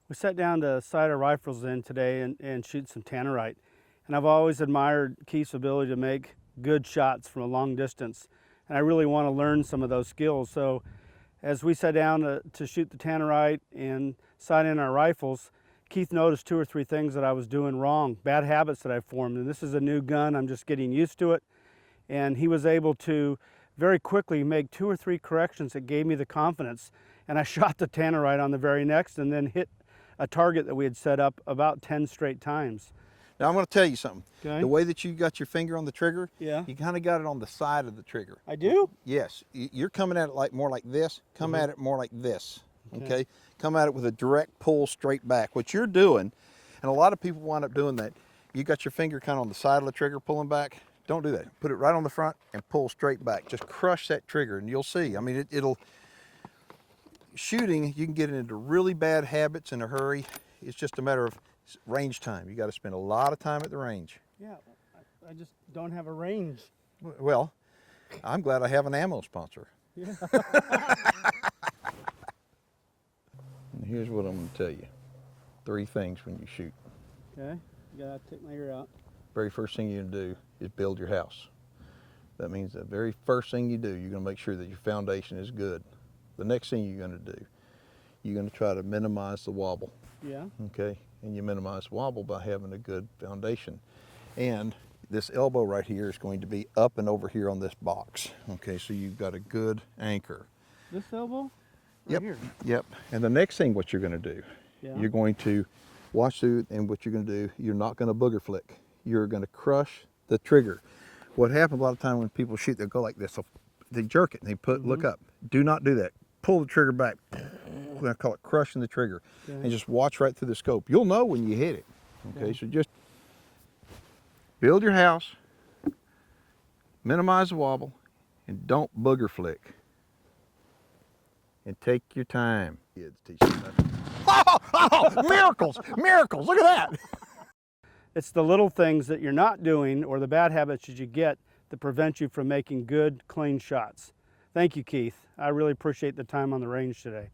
We sat down to sight our rifles in today and shoot some tannerite. And I've always admired Keith's ability to make good shots from a long distance. And I really want to learn some of those skills. So as we sat down to shoot the tannerite and sight in our rifles, Keith noticed 2 or 3 things that I was doing wrong, bad habits that I formed. And this is a new gun, I'm just getting used to it. And he was able to very quickly make 2 or 3 corrections that gave me the confidence. And I shot the tannerite on the very next and then hit a target that we had set up about 10 straight times. Now I'm going to tell you something. Okay. The way that you got your finger on the trigger, Yeah. you kind of got it on the side of the trigger. I do? Yes. You're coming at it more like this. Come at it more like this. Okay. Come at it with a direct pull straight back. What you're doing, and a lot of people wind up doing that, you got your finger kind of on the side of the trigger pulling back. Don't do that. Put it right on the front and pull straight back. Just crush that trigger and you'll see. I mean, shooting, you can get into really bad habits in a hurry. It's just a matter of range time. You got to spend a lot of time at the range. Yeah, I just don't have a range. Well, I'm glad I have an ammo sponsor. Yeah. And here's what I'm going to tell you. 3 things when you shoot. Okay, you gotta take my ear out. Very first thing you're going to do is build your house. That means the very first thing you do, you're going to make sure that your foundation is good. The next thing you're going to do, you're going to try to minimize the wobble. Yeah. Okay, and you minimize wobble by having a good foundation. And this elbow right here is going to be up and over here on this box. Okay, so you've got a good anchor. This elbow? Right Yep, here. yep. And the next thing what you're going to do, Yeah. you're going to watch through, and what you're going to do, you're not going to booger flick. You're going to crush the trigger. What happens a lot of time when people shoot, they'll go like this. They jerk it and they look up. Do not do that. Pull the trigger back. We're going to call it crushing the trigger. Okay. And just watch right through the scope. You'll know when you hit it. Okay, so just build your house, minimize the wobble, and don't booger flick. And take your time. Kids teach you nothing. Oh, miracles, miracles, look at that. It's the little things that you're not doing or the bad habits that you get that prevent you from making good, clean shots. Thank you, Keith. I really appreciate the time on the range today.